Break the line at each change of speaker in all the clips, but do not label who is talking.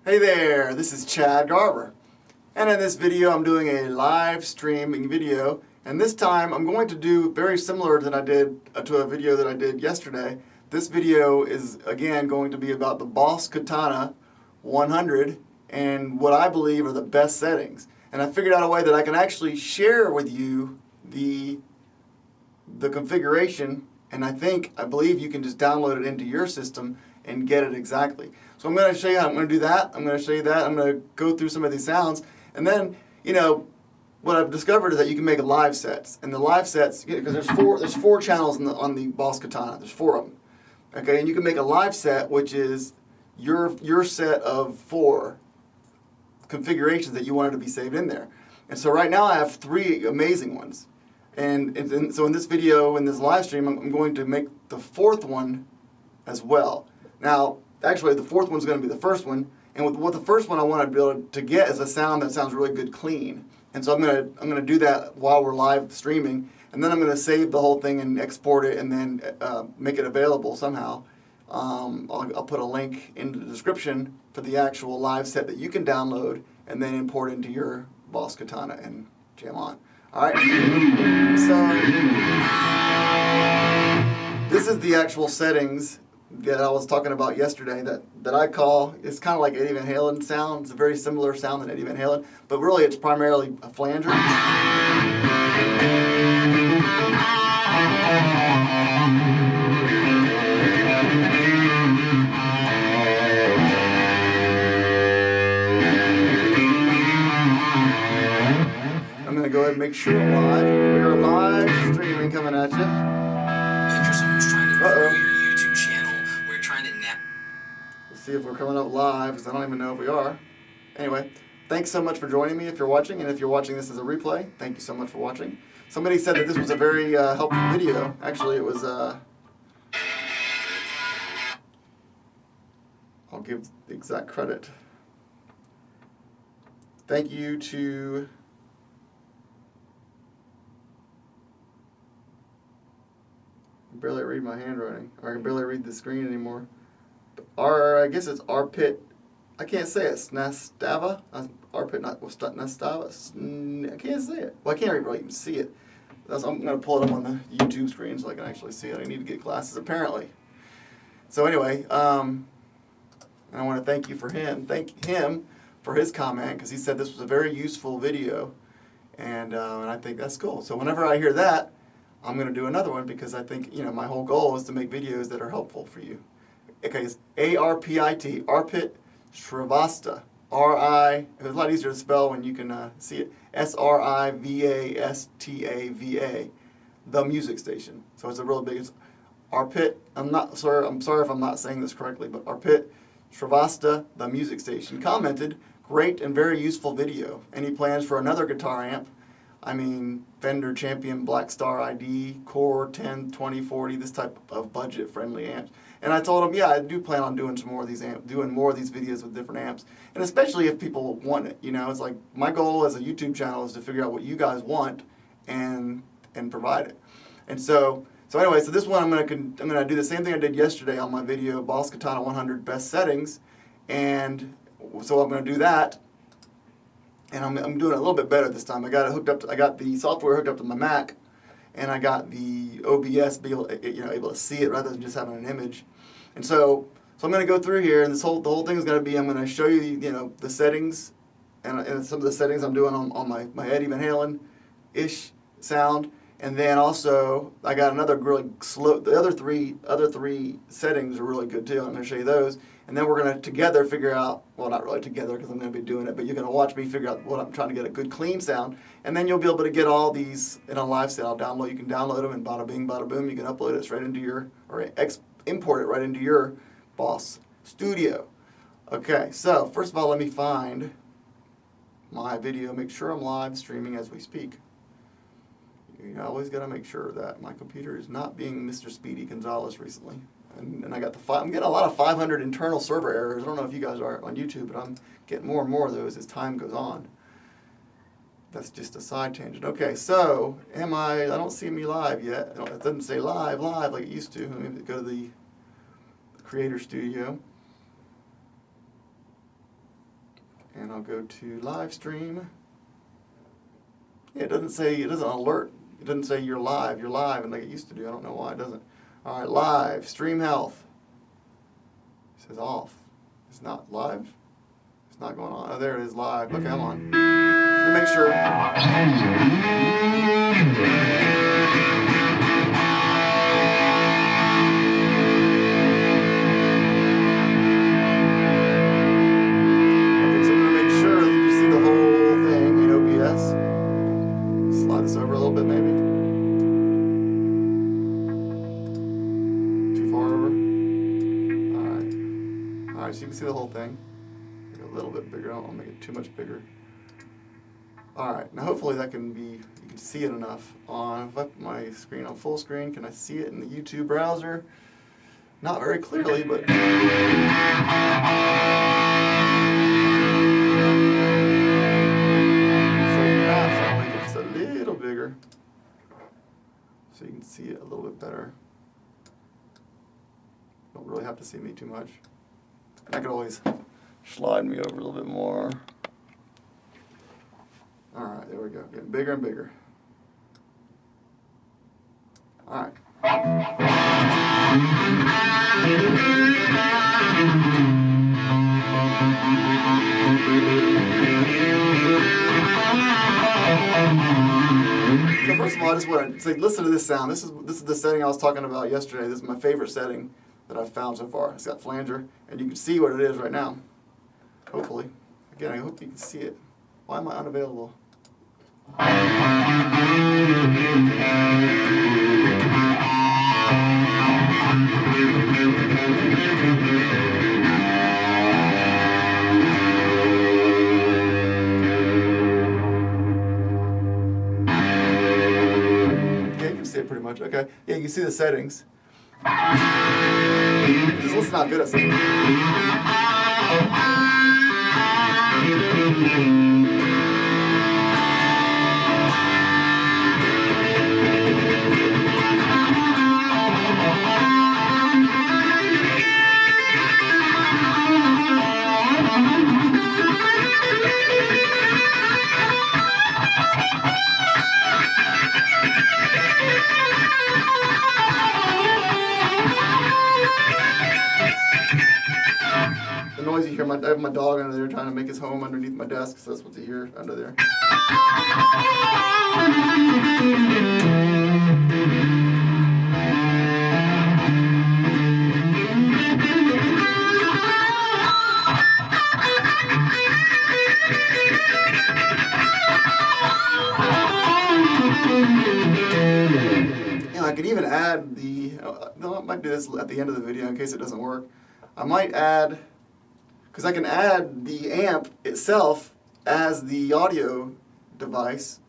Hey there, this is Chad Garber, and in this video I'm doing a live streaming video, and this time I'm going to do very similar than I did to a video that I did yesterday. This video is again going to be about the Boss Katana 100 and what I believe are the best settings. And I figured out a way that I can actually share with you the configuration, and I believe you can just download it into your system and get it exactly. So I'm going to show you how I'm going to do that. I'm going to show you that. I'm going to go through some of these sounds, and then what I've discovered is that you can make live sets, and the live sets, because there's four channels on the Boss Katana. There's four of them. Okay, and you can make a live set, which is your set of four configurations that you wanted to be saved in there. And so right now I have three amazing ones. And so in this video, in this live stream, I'm going to make the fourth one as well. Now, actually, the fourth one's going to be the first one. And with the first one, I want to be able to get is a sound that sounds really good, clean. And so I'm going to do that while we're live streaming. And then I'm going to save the whole thing and export it and then make it available somehow. I'll put a link in the description for the actual live set that you can download and then import into your Boss Katana and jam on. All right, so this is the actual settings that I was talking about yesterday that I call, it's kind of like Eddie Van Halen sound. It's a very similar sound than Eddie Van Halen, but really it's primarily a flanger. I'm going to go ahead and make sure I'm live. We are live streaming coming at you.
If you're someone who's trying to grow your YouTube channel, we're trying to
Let's see if we're coming up live, because I don't even know if we are. Anyway, thanks so much for joining me if you're watching, and if you're watching this as a replay, thank you so much for watching. Somebody said that this was a very helpful video. Actually, it was, I'll give the exact credit. Thank you to... I can barely read my handwriting, or I can barely read the screen anymore. I guess it's Arpit. I can't say it. Snastava? Arpit, not Nastava. I can't say it. Well, I can't really even see it. I'm going to pull it up on the YouTube screen so I can actually see it. I need to get glasses, apparently. So anyway, and I want to thank him for his comment, because he said this was a very useful video, and I think that's cool. So whenever I hear that, I'm going to do another one, because I think, my whole goal is to make videos that are helpful for you. Okay, it's A-R-P-I-T, Arpit Shrivastava. R-I, it's a lot easier to spell when you can see it. S-R-I-V-A-S-T-A-V-A, the music station. So it's a real big, it's Arpit, I'm sorry if I'm not saying this correctly, but Arpit Shrivastava, the music station, commented, great and very useful video. Any plans for another guitar amp? I mean, Fender Champion Black Star ID, Core 10, 20, 40, this type of budget-friendly amps. And I told him, yeah, I do plan on doing some more of these doing more of these videos with different amps, and especially if people want it. It's like my goal as a YouTube channel is to figure out what you guys want and provide it. And so anyway, so this one I'm gonna do the same thing I did yesterday on my video, Boss Katana 100 Best Settings, and so I'm gonna do that. And I'm doing it a little bit better this time. I got it hooked up. I got the software hooked up to my Mac, and I got the OBS able to see it rather than just having an image. And so I'm going to go through here, and the whole thing is going to be, I'm going to show you the settings and some of the settings I'm doing on my Eddie Van Halen-ish sound, and then also I got another really slow. The other three settings are really good too. I'm going to show you those. And then we're going to together figure out, well, not really together because I'm going to be doing it, but you're going to watch me figure out what I'm trying to get a good clean sound. And then you'll be able to get all these in a live set. You can download them and bada bing, bada boom. You can upload it straight into import it right into your Boss Studio. Okay, so first of all, let me find my video. Make sure I'm live streaming as we speak. You always got to make sure that my computer is not being Mr. Speedy Gonzalez recently. And I got I'm getting a lot of 500 internal server errors. I don't know if you guys are on YouTube, but I'm getting more and more of those as time goes on. That's just a side tangent. Okay, so I don't see me live yet. It doesn't say live like it used to. Let me go to the Creator Studio. And I'll go to live stream. Yeah, it doesn't alert. It doesn't say you're live, and like it used to do. I don't know why it doesn't. All right, live, stream health. It says off. It's not live. It's not going on. Oh, there it is, live. Okay, I'm on. Just to make sure. Okay, so I'm going to make sure that you see the whole thing in OBS. Slide this over a little bit, maybe. Too far over. All right, so you can see the whole thing. Make it a little bit bigger. I don't want to make it too much bigger. All right, now hopefully that can be, you can see it enough. If I put my screen on full screen, can I see it in the YouTube browser? Not very clearly, but. So perhaps I'll make it just a little bigger so you can see it a little bit better. Don't really have to see me too much. I could always slide me over a little bit more. All right, there we go. Getting bigger and bigger. All right. So first of all, I just want to say, listen to this sound. This is the setting I was talking about yesterday. This is my favorite setting that I've found so far. It's got flanger, and you can see what it is right now. Hopefully. Again, I hope you can see it. Why am I unavailable? Yeah, you can see it pretty much. Okay. Yeah, you can see the settings. Just listen how good it sounds. The noise you hear, I have my dog under there trying to make his home underneath my desk, so that's what you hear under there. I could even add I might do this at the end of the video in case it doesn't work. I might add, because I can add the amp itself as the audio device,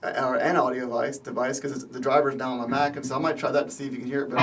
or an audio device, because the driver's down on my Mac, and so I might try that to see if you can hear it better.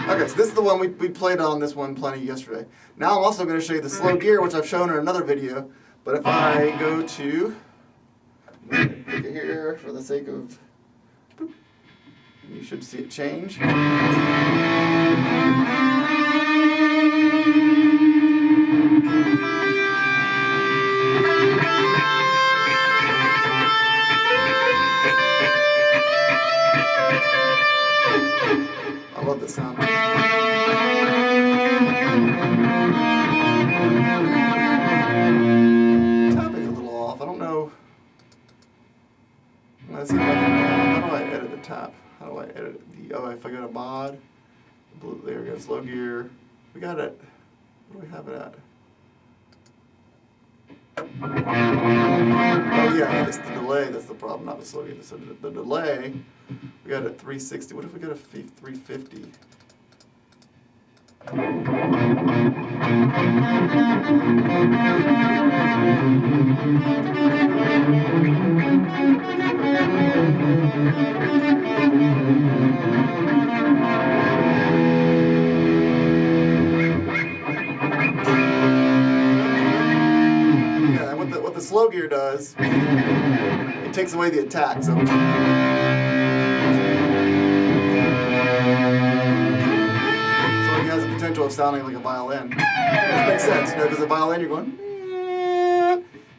Okay, so this is the one we played on this one plenty yesterday. Now I'm also going to show you the slow gear, which I've shown in another video. But if I go to, click it here for the sake of, you should see it change. I love this sound. Tapping's a little off. I don't know. Let's see if I can. How do I edit the tap? How do I edit the? Oh, if I go to mod, there we go. Slow gear. We got it. Where do we have it at? Oh, Yeah, it's the delay that's the problem, not the slow gear. So the delay, we got it at 360. What if we got a 350? Yeah, what the slow gear does, it takes away the attack. So. It has the potential of sounding like a violin. Which makes sense, you know, because a violin you're going,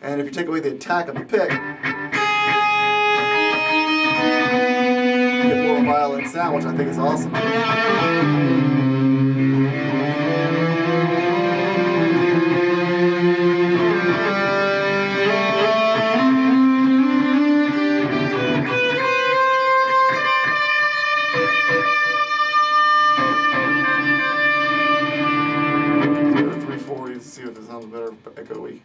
and if you take away the attack of the pick, you get more of a violin sound, which I think is awesome. See if it sounds better echoey.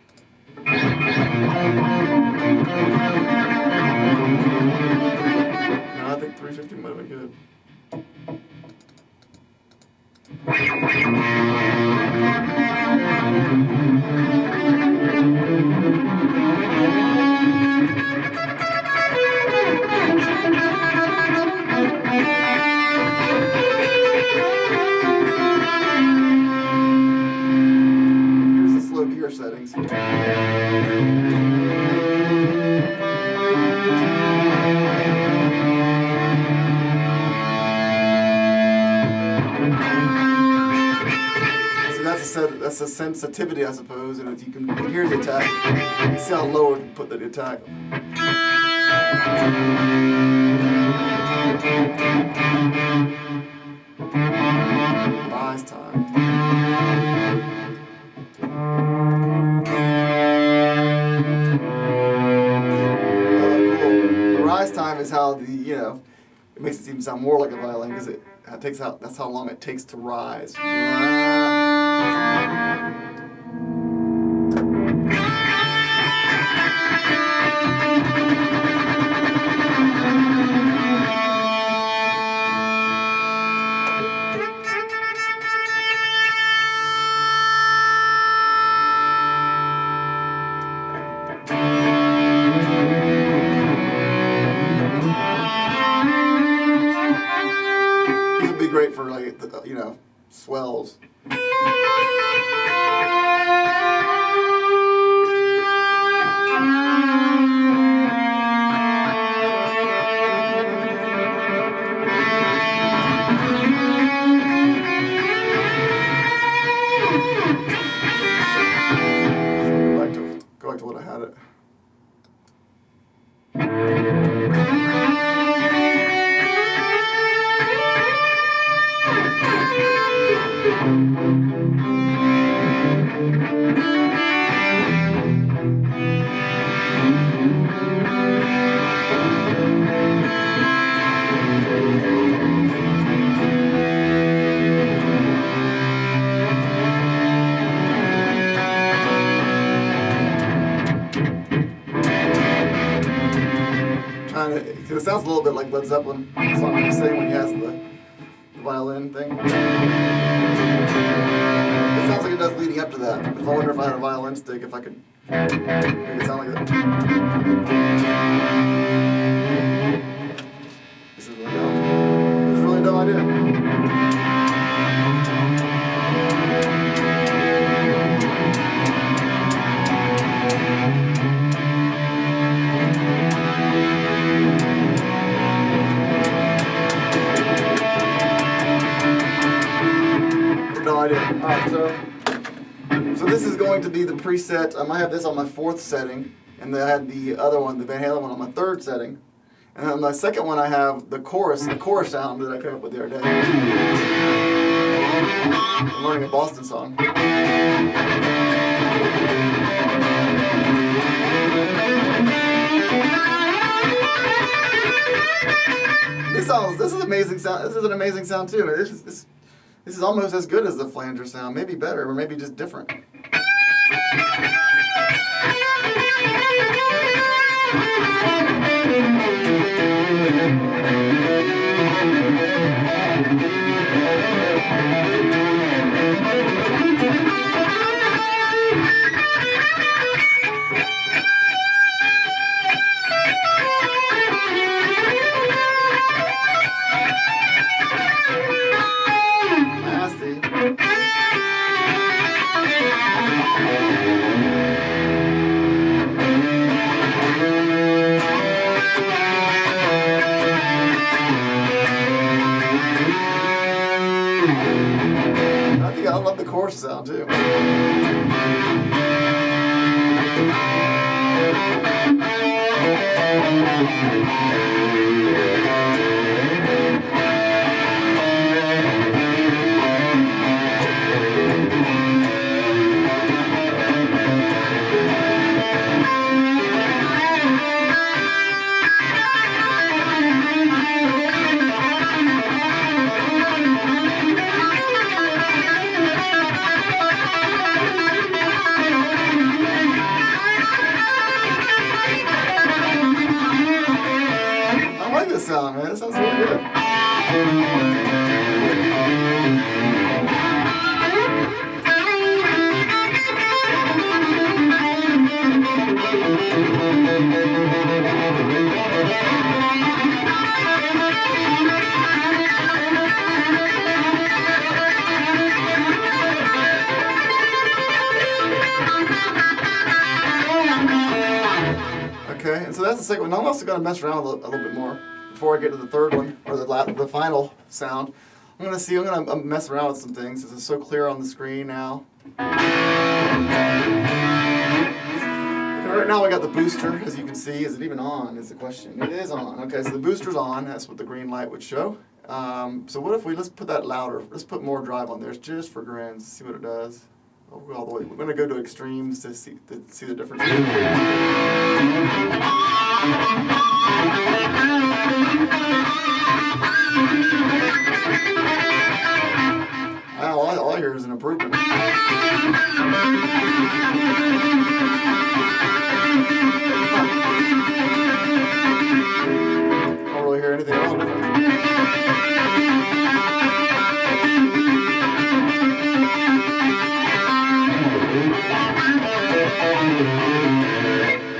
No, I think 350 might have been good. Gear settings. So that's a sensitivity, I suppose, and if you can hear the attack, see how low it can put the attack. Rise time. Rise time is how it makes it even sound more like a violin because that's how long it takes to rise. Great for swells. Go back to what I had it. Because it sounds a little bit like Led Zeppelin song you say when he has the violin thing. It sounds like it does leading up to that. If I wonder if I had a violin stick, if I could make it sound like that. This is really dumb. This is a really dumb idea. No idea. Alright, so this is going to be the preset. I might have this on my 4th setting, and then I had the other one, the Van Halen one, on my 3rd setting. And then on my 2nd one, I have the chorus sound that I came up with the other day. I'm learning a Boston song. This is amazing sound. This is an amazing sound too. This is almost as good as the flanger sound, maybe better, or maybe just different. man. That sounds really good. Okay, and so that's the second one. I'm also going to mess around a little bit more before I get to the third one, or the final sound. I'm going to mess around with some things. This is so clear on the screen now. Okay, right now we got the booster, as you can see. Is it even on, is the question. It is on. Okay, so the booster's on. That's what the green light would show. So what if let's put that louder. Let's put more drive on there just for grins. See what it does. We'll go all the way. We're going to go to extremes to see the difference. All I hear is an improvement. I don't really hear anything else different.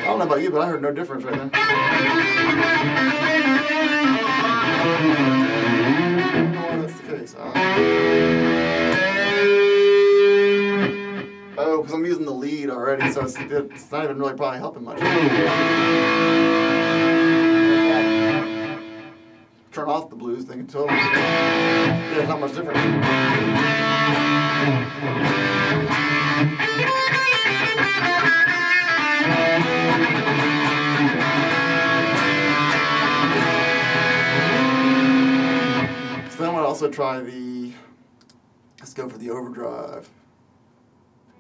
I don't know about you, but I heard no difference right now. I don't know why that's the case. Oh, because I'm using the lead already, so it's not even really probably helping much. Turn off the blues thing totally. Yeah, there's not much difference. So then I want to also try let's go for the overdrive.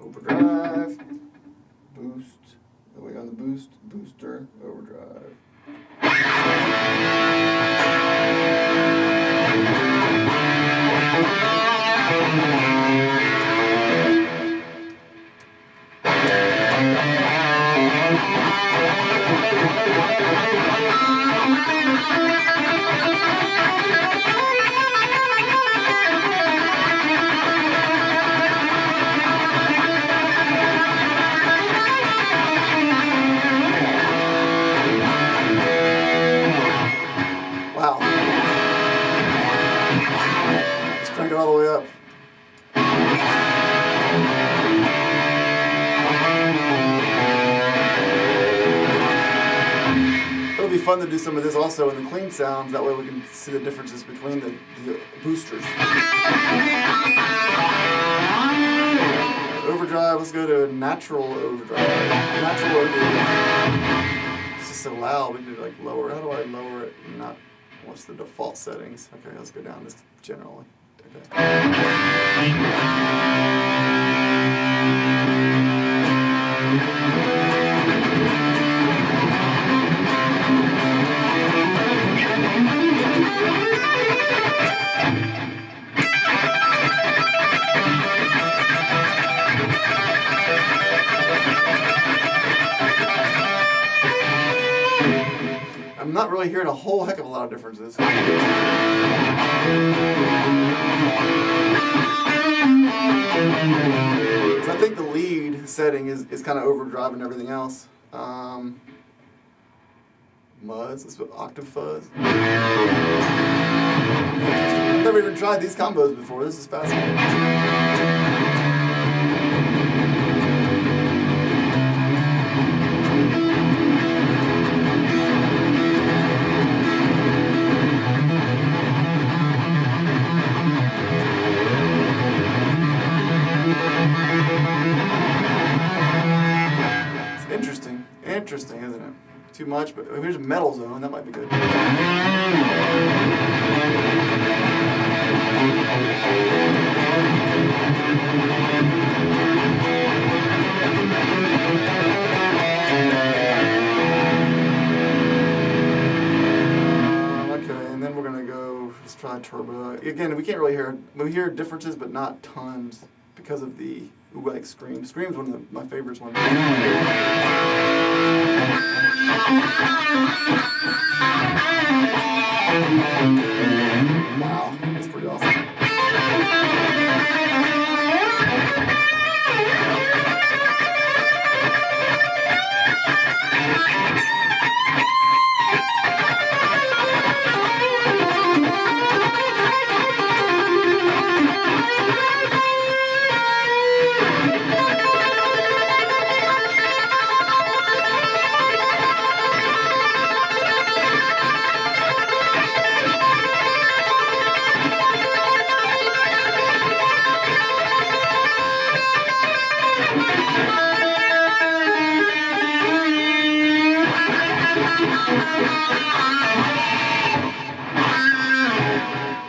Overdrive, boost, then we on the boost, booster, overdrive. Wow. Let's crank it all the way up. It'll be fun to do some of this also in the clean sounds. That way we can see the differences between the boosters. Overdrive, let's go to natural overdrive. Natural overdrive. It's just so loud, we need to like lower. How do I lower it? What's the default settings? Okay, let's go down this generally. Okay. I'm not really hearing a whole heck of a lot of differences. So I think the lead setting is kind of overdriving everything else. Muds, let's put octave fuzz. I've never even tried these combos before. This is fascinating. Interesting, isn't it? Too much, but if there's a metal zone, that might be good. Okay, and then we're gonna go. Let's try turbo. Again, we can't really hear. We hear differences, but not tons because of the. Ooh, like Scream. Scream's one of my favorites ones. Wow, that's pretty awesome.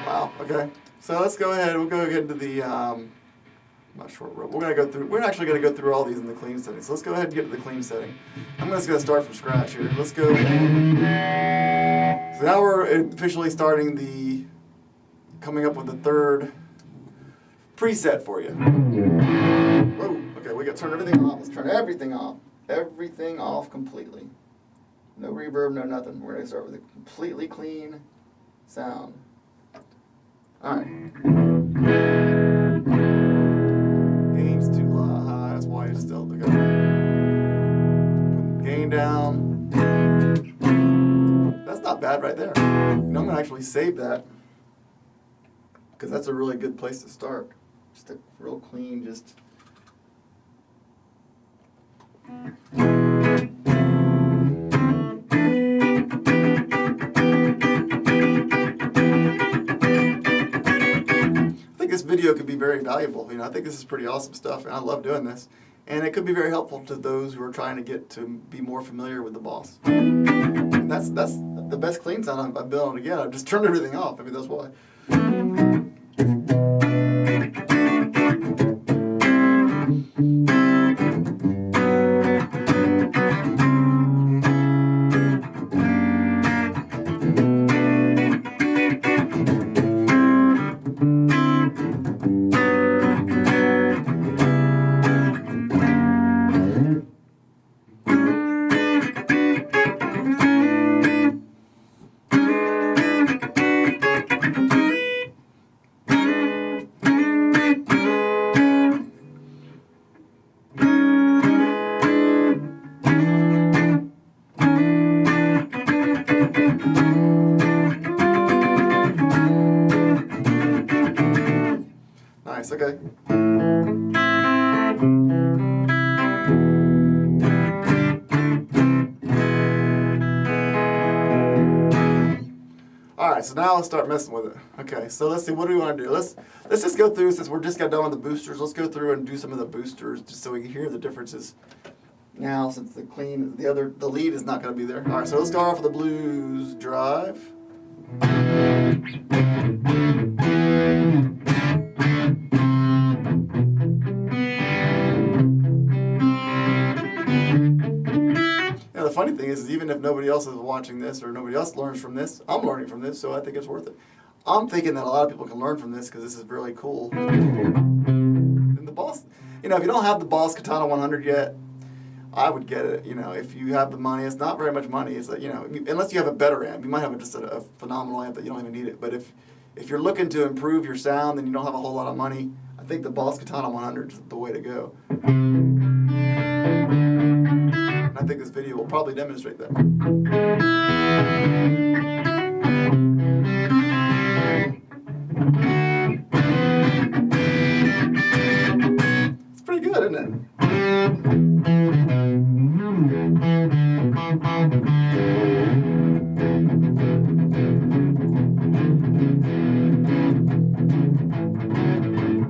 Wow. Okay. So let's go ahead. We'll go ahead to the. I'm not sure. We're gonna go through. We're actually gonna go through all these in the clean setting. So let's go ahead and get to the clean setting. I'm just gonna start from scratch here. Let's go. So now we're officially starting the. Coming up with the third preset for you. Whoa. Okay. We got to turn everything off. Let's turn everything off. Everything off completely. No reverb. No nothing. We're gonna start with a completely clean sound. Alright. Gain's too high, that's why it's still together. Put gain down. That's not bad right there. I'm going to actually save that because that's a really good place to start. Just a real clean, just. This video could be very valuable. I think this is pretty awesome stuff, and I love doing this. And it could be very helpful to those who are trying to get to be more familiar with the boss. And that's the best clean sound I've been able to get. I've just turned everything off. I mean, that's why. Nice, okay. Alright, so now let's start messing with it. Okay, so let's see, what do we want to do? Let's just go through, since we're just got done with the boosters, let's go through and do some of the boosters just so we can hear the differences. Now, since the lead is not going to be there. Alright, so let's start off with the blues drive. The funny thing is even if nobody else is watching this or nobody else learns from this, I'm learning from this, so I think it's worth it. I'm thinking that a lot of people can learn from this because this is really cool. And the Boss, if you don't have the Boss Katana 100 yet, I would get it. If you have the money, it's not very much money. It's like, unless you have a better amp, you might have just a phenomenal amp that you don't even need it. But if you're looking to improve your sound and you don't have a whole lot of money, I think the Boss Katana 100 is the way to go. I think this video will probably demonstrate that. It's pretty good, isn't it?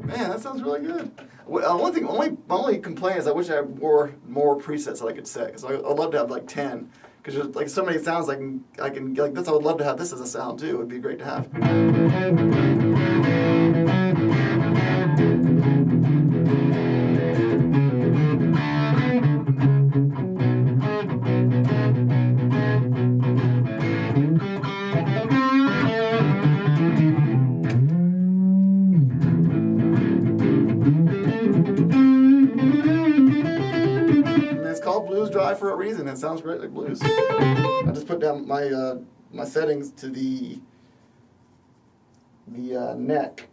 Man, that sounds really good. My only complaint is I wish I had more presets that I could set. Because I'd love to have like 10. Because there's like so many sounds I can like this. I would love to have this as a sound too. It would be great to have. Blues drive for a reason. It sounds great like blues. I just put down my my settings to the the neck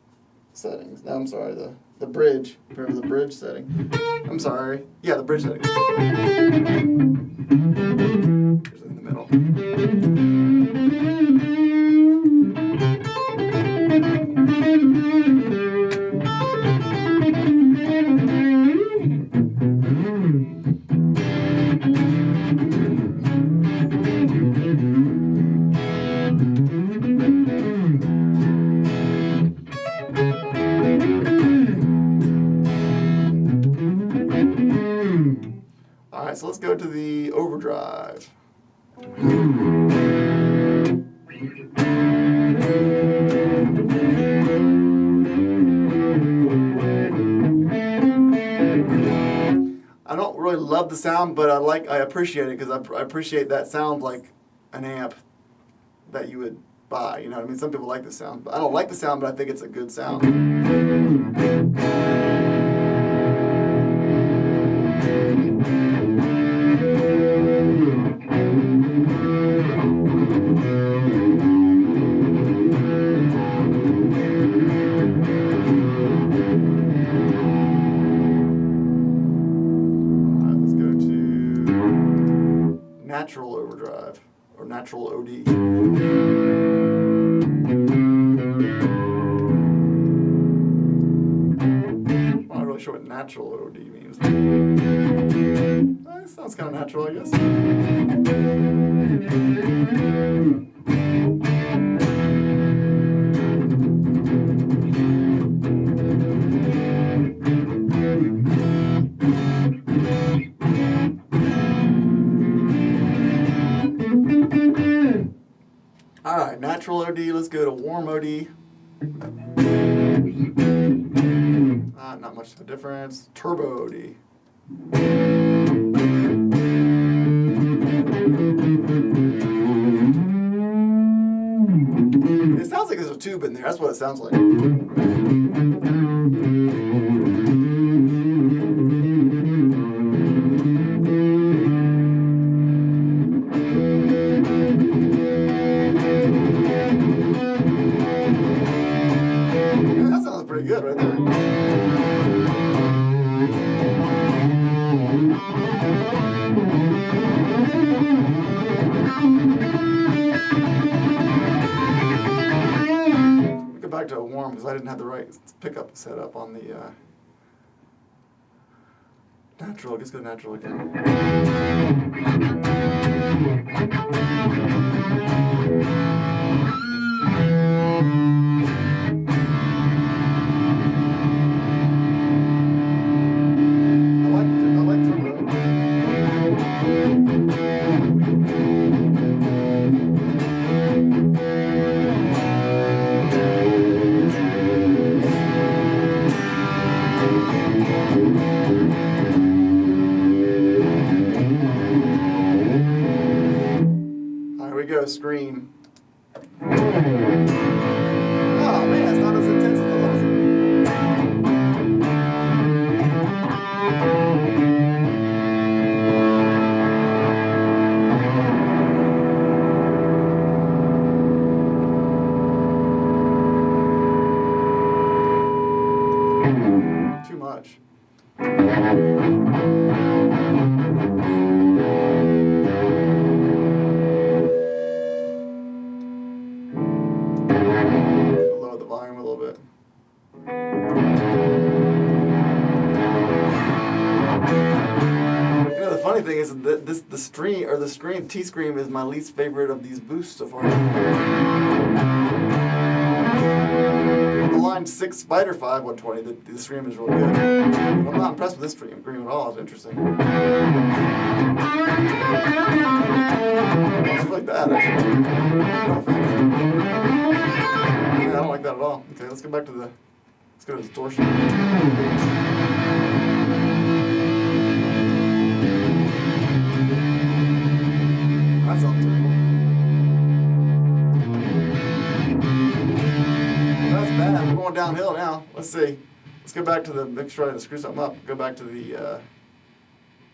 settings. No, I'm sorry, the bridge. Remember the bridge setting? I'm sorry. Yeah, the bridge setting. Here's in the middle. All right, so let's go to the overdrive. I don't really love the sound, but I appreciate it because I appreciate that sound like an amp that you would buy. You know what I mean? Some people like the sound, but I don't like the sound, but I think it's a good sound. Natural overdrive or natural OD. I'm not really sure what natural OD means. It sounds kind of natural, I guess. All right, natural OD. Let's go to warm OD. Not much of a difference. Turbo OD. It sounds like there's a tube in there. That's what it sounds like. Pretty good right there. We'll go back to a warm because I didn't have the right pickup set up on the natural. Let's go natural again. Go scream. Oh man, it's not as intense as I thought it was. Too much. Funny thing is that the scream T scream is my least favorite of these boosts so far. The line 6 Spider 5 120, the scream is really good. But I'm not impressed with this scream at all. It's interesting. It's really bad actually. Yeah, I don't like that at all. Okay, let's go to distortion. That sounds terrible. That's bad. We're going downhill now. Let's see. Let's go back to let's try to screw something up. Go back to the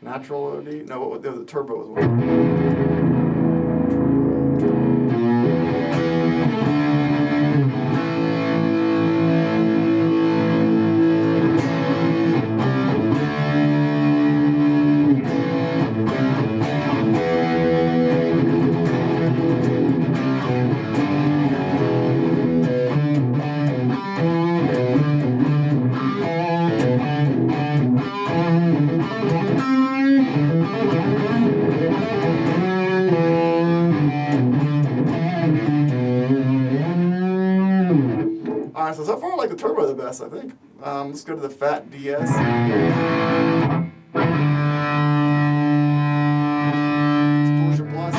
natural OD. No, what the turbo was one. Turbo. so far I like the turbo the best, I think. Let's go to the Fat DS. Distortion Plus.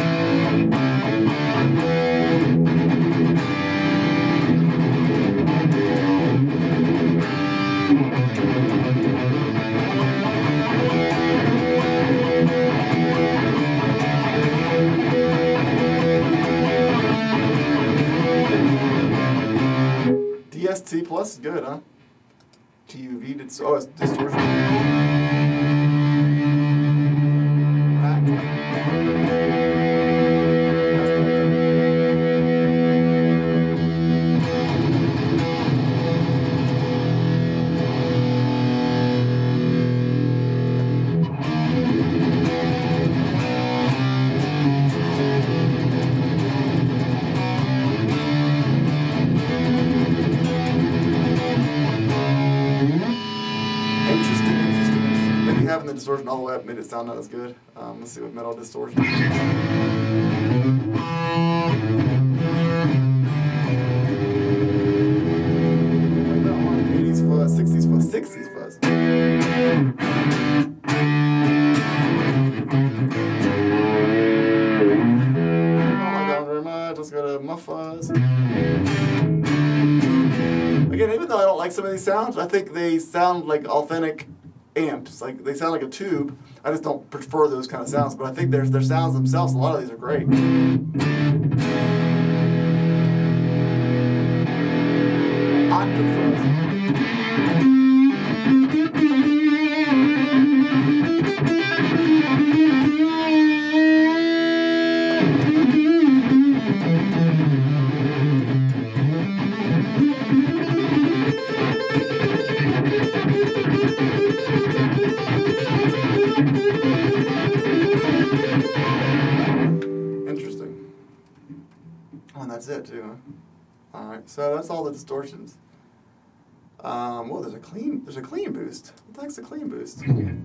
DST Plus is good, huh? GUV did so. Oh, it's distortion. Right. That's not good. Interesting. Maybe having the distortion all the way up made it sound not as good. Let's see what metal distortion is. Like that one, 80s fuzz, 60s fuzz, 60s fuzz. I don't like that one very much. Let's go to my fuzz. Again, even though I don't like some of these sounds, I think they sound like authentic amps. Like they sound like a tube. I just don't prefer those kind of sounds. But I think their sounds themselves, a lot of these are great. Octave fuzz. Interesting. Oh, and that's it too, huh? All right, so that's all the distortions. Well, there's a clean boost. What the heck's a clean boost? All right,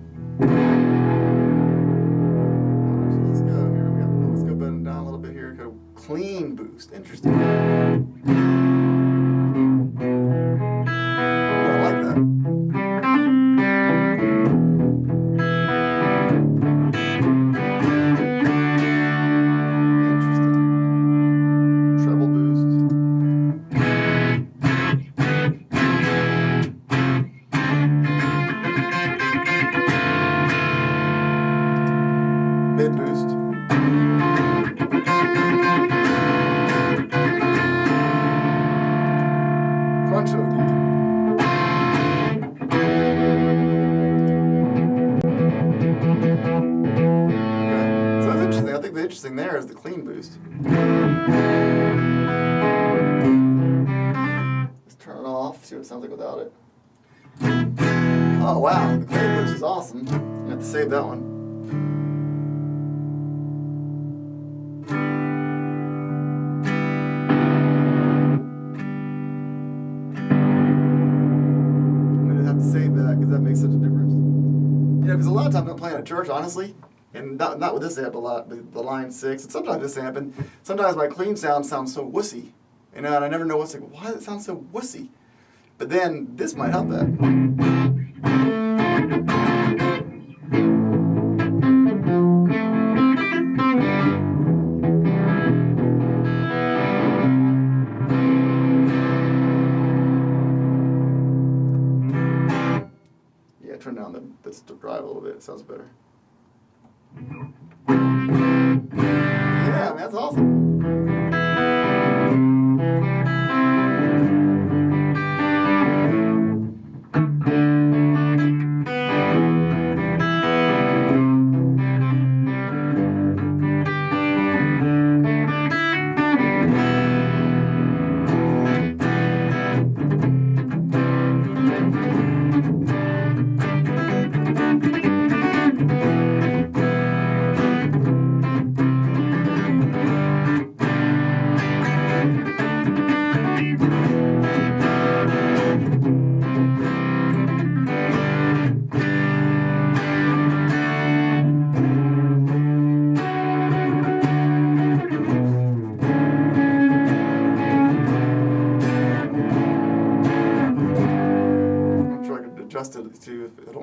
so let's go here. Let's go down a little bit here. Go clean boost. Interesting. Oh, I like that. Mid boost. Crunch OD. Okay. So that's interesting. I think the interesting there is the clean boost. Let's turn it off, see what it sounds like without it. Oh wow, the clean boost is awesome. I have to save that one. Save that because that makes such a difference. Yeah, because a lot of times I'm playing at church, honestly, and not with this amp a lot, the Line 6, and sometimes this amp, and sometimes my clean sound sounds so wussy, and I never know what's like, why does it sound so wussy? But then this might help that. Turn down the drive a little bit. It sounds better. Yeah, man, that's awesome.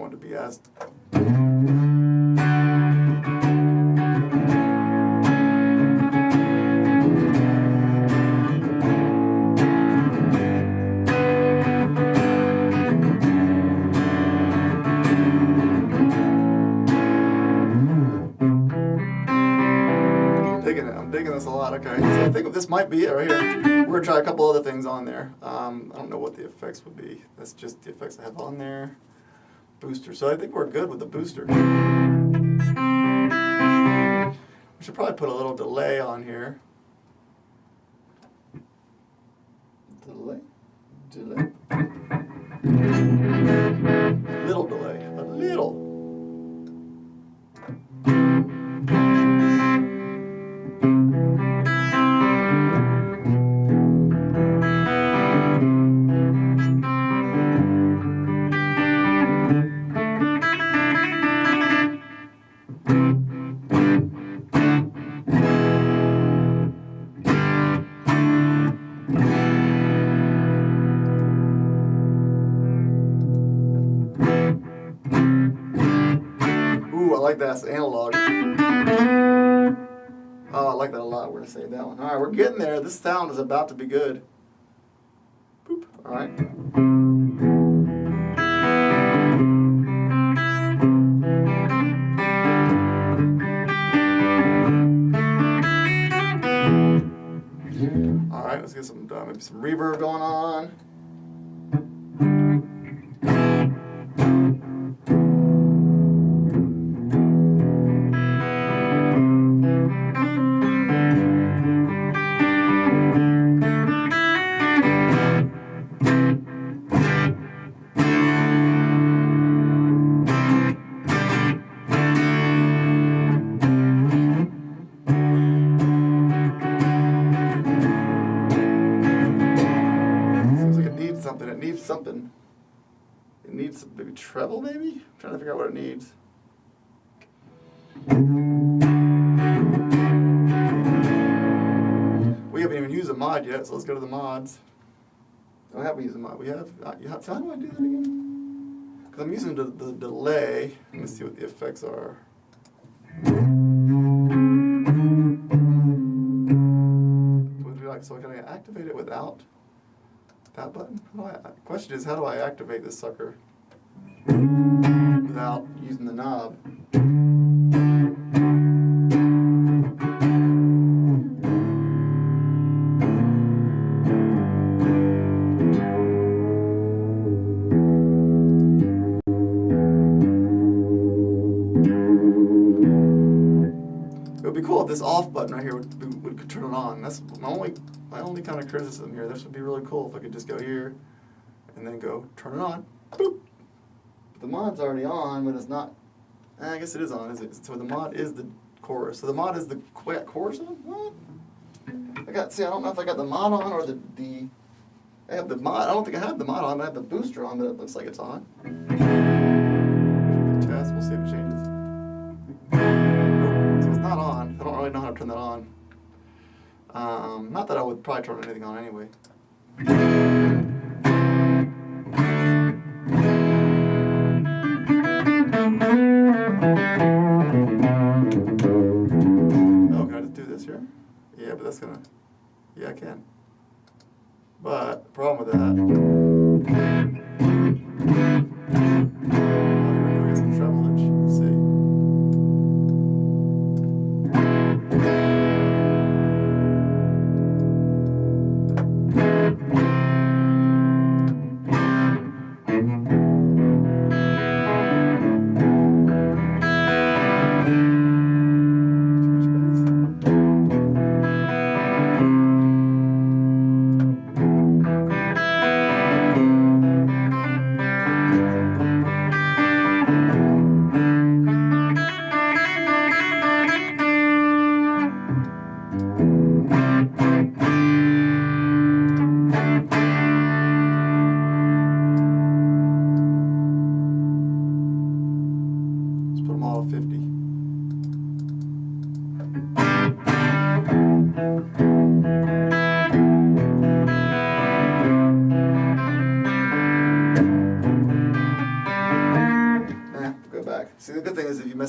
want it to be as. I'm digging this a lot. Okay, so I think this might be it right here. We're gonna try a couple other things on there. I don't know what the effects would be. That's just the effects I have on there. Booster. So I think we're good with the booster. We should probably put a little delay on here. Delay. Little delay. A little. I like that. It's analog. Oh, I like that a lot. We're going to save that one. All right, we're getting there. This sound is about to be good. Boop. All right. All right, let's get some maybe some reverb going on. It needs something. It needs maybe treble, maybe? I'm trying to figure out what it needs. We haven't even used a mod yet, so let's go to the mods. Oh, have we used a mod? We have. So how do I do that again? Because I'm using the delay. Let me see what the effects are. So can I activate it without that button? The question is, how do I activate this sucker without using the knob? It would be cool if this off button right here would turn it on. That's my only kind of criticism here. This would be really cool if I could just go here and then go turn it on. Boop. But the mod's already on, but it's not. I guess it is on, is it? So the mod is the chorus. So the mod is the chorus on? What? I don't know if I got the mod on or the I have the mod. I don't think I have the mod on. I have the booster on, but it looks like it's on. Test. We'll see if it changes. So it's not on. I don't really know how to turn that on. Not that I would probably turn anything on anyway. Oh, can I just do this here? Yeah, but that's gonna. Yeah, I can. But the problem with that. Oh, get some treble-age. Let's see.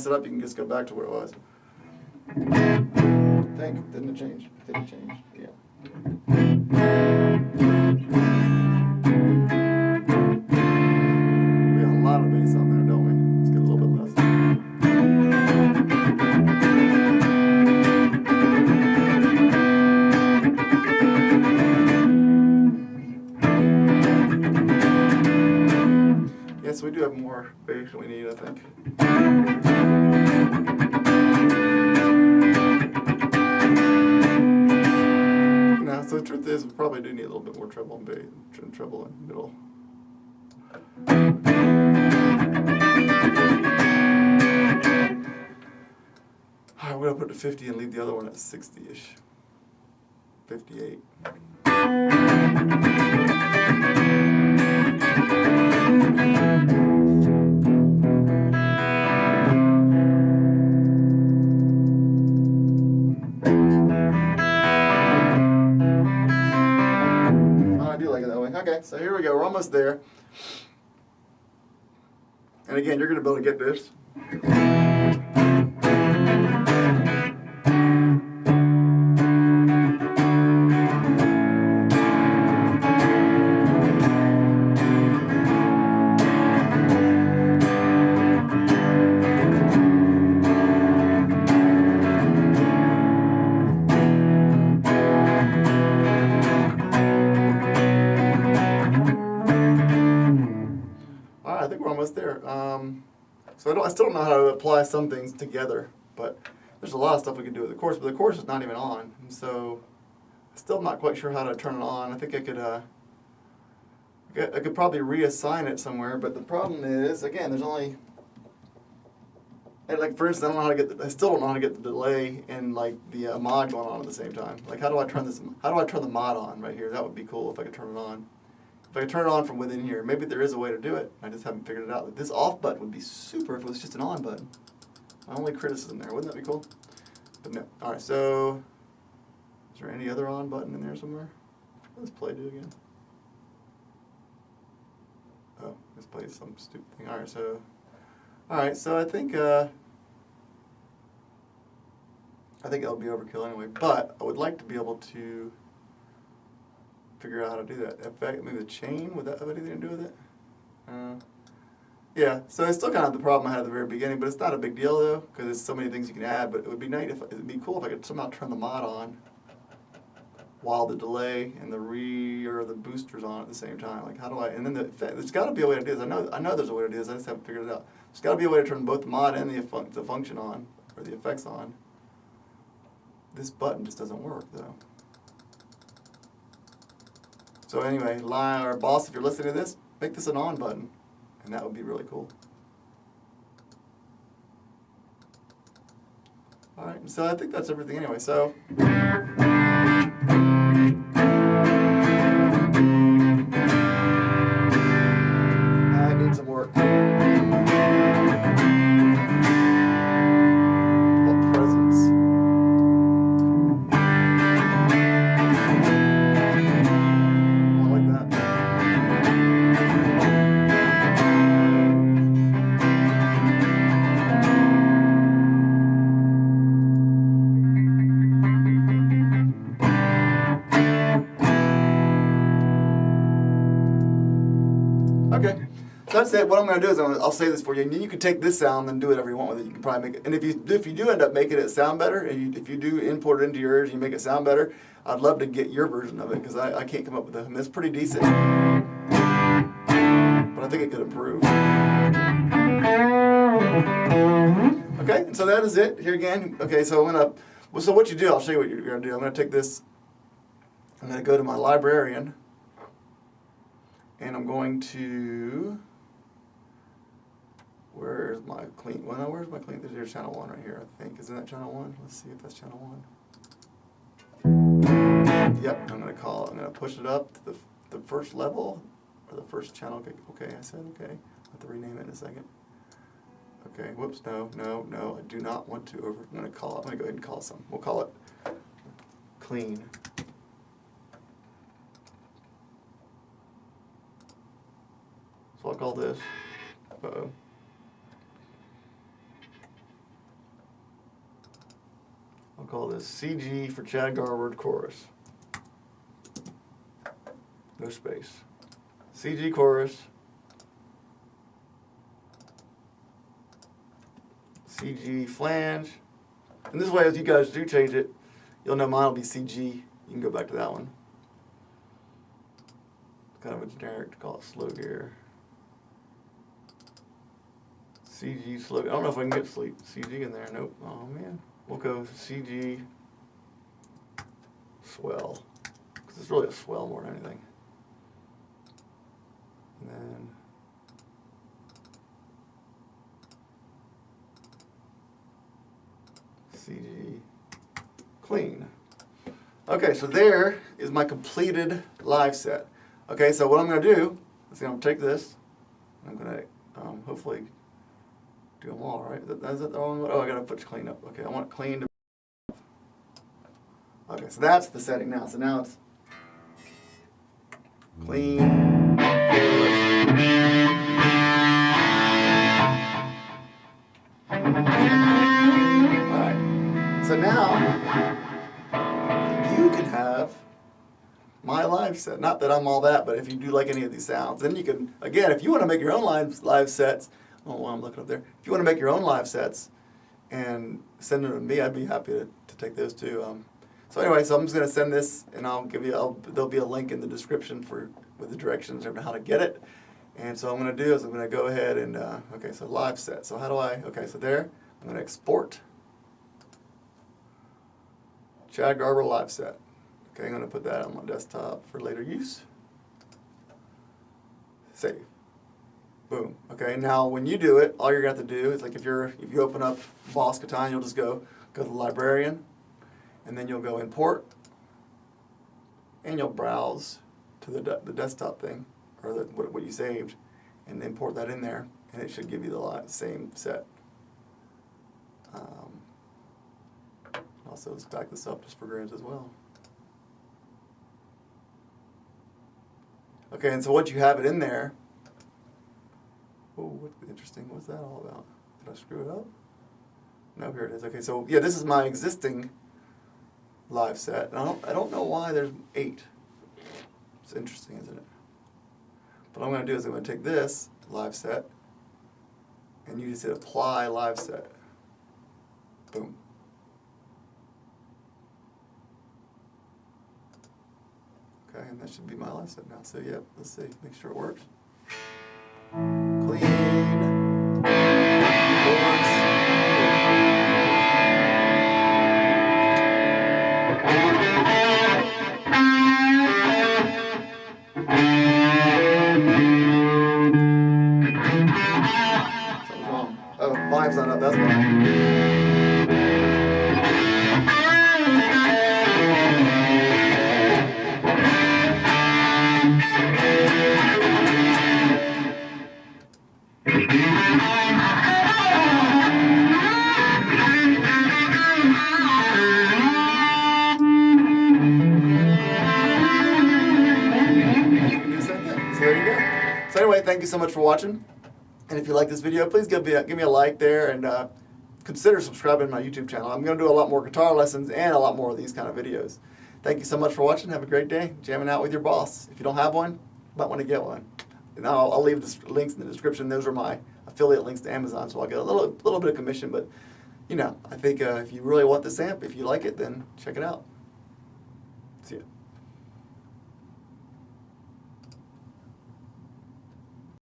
it up, you can just go back to where it was. I think, didn't it change? Didn't it change? Yeah. We got a lot of bass on there, don't we? Let's get a little bit less. Yes, we do have more bass than we need, I think. No, so the truth is, we probably do need a little bit more treble and bass, treble in the middle. All right, we're gonna put it to 50 and leave the other one at 60-ish. 58. Okay, so here we go. We're almost there. And again, you're going to be able to get this. I think we're almost there. So I still don't know how to apply some things together, but there's a lot of stuff we can do with the chorus, but the chorus is not even on, and so I'm still not quite sure how to turn it on. I think I could probably reassign it somewhere, but the problem is, again, there's only, like for instance, I still don't know how to get the delay and like the mod going on at the same time. Like how do I turn the mod on right here? That would be cool if I could turn it on. If I could turn it on from within here, maybe there is a way to do it. I just haven't figured it out. This off button would be super if it was just an on button. My only criticism there. Wouldn't that be cool? But no. All right, so is there any other on button in there somewhere? Let's play it again. Oh, let's play some stupid thing. All right, so I think it'll be overkill anyway, but I would like to be able to figure out how to do that. Effect, maybe the chain, would that have anything to do with it? Yeah, so it's still kind of the problem I had at the very beginning, but it's not a big deal though, because there's so many things you can add, but it would be nice it'd be cool if I could somehow turn the mod on while the delay and the booster's on at the same time. Like how do I, and then there's got to be a way to do this. I know there's a way to do this, I just haven't figured it out. There's got to be a way to turn both the mod and the function on, or the effects on. This button just doesn't work though. So anyway, or boss, if you're listening to this, make this an on button, and that would be really cool. All right, so I think that's everything anyway. So. I need some work. Presence. Okay, so that's it. What I'm going to do is I'll say this for you, and you can take this sound and do whatever you want with it. You can probably make it, and if you do end up making it sound better, and if you do import it into yours and you make it sound better, I'd love to get your version of it because I can't come up with it. I mean, it's pretty decent, but I think it could improve. Okay, and so that is it. Here again. Okay, so so what you do, I'll show you what you're going to do. I'm going to take this. I'm going to go to my librarian. And I'm going to, where's my clean? Well, no, where's my clean? There's channel 1 right here, I think. Isn't that channel 1? Let's see if that's channel 1. Yep, I'm going to push it up to the first level, or the first channel. Okay, I said okay. I'll have to rename it in a second. Okay, whoops, no, I do not want to I'm going to go ahead and call it something. We'll call it clean. So I'll call this, I'll call this CG for Chad Garwood chorus. No space. CG chorus. CGFlanger. And this way, if you guys do change it, you'll know mine will be CG. You can go back to that one. It's kind of a generic to call it slow gear. CG slow. I don't know if I can get CG in there. Nope. Oh man. We'll go CG swell. Because it's really a swell more than anything. And then CG clean. Okay, so there is my completed live set. Okay, so what I'm going to do is I'm going to take this. I'm going to hopefully do them all, right? Is that the wrong one? Oh, I got to put clean up. Okay, I want clean to. Okay, so that's the setting now. So now it's clean. Alright, so now you can have my live set. Not that I'm all that, but if you do like any of these sounds, then you can, again, if you want to make your own live sets, oh, I'm looking up there. If you want to make your own live sets and send them to me, I'd be happy to take those too. So anyway, so I'm just going to send this, and I'll give you, there'll be a link in the description with the directions of how to get it. And so what I'm going to do is I'm going to go ahead and, okay, so live set. So how do I, okay, so there, I'm going to export Chad Garber live set. Okay, I'm going to put that on my desktop for later use. Save. Boom. Okay, now when you do it, all you're going to have to do is, like if you open up Boss Katana, you'll just go to the librarian, and then you'll go import, and you'll browse to the desktop thing, or what you saved, and import that in there, and it should give you the same set. Also, let's back this up just for grams as well. Okay, and so once you have it in there, oh, interesting, what's that all about? Did I screw it up? No, here it is. Okay, so yeah, this is my existing live set. And I don't know why there's 8. It's interesting, isn't it? What I'm going to do is I'm going to take this live set, and you just hit apply live set. Boom. Okay, and that should be my live set now. So yeah, let's see, make sure it works. Clean. Chorus. Something's wrong. Oh, volume's not up, that's why. So there you go. So anyway, thank you so much for watching. And if you like this video, please give me a like there, and consider subscribing to my YouTube channel. I'm going to do a lot more guitar lessons and a lot more of these kind of videos. Thank you so much for watching. Have a great day jamming out with your boss. If you don't have one, you might want to get one. And I'll leave the links in the description. Those are my affiliate links to Amazon, so I'll get a little bit of commission. But you know, I think if you really want this amp, if you like it, then check it out. See ya.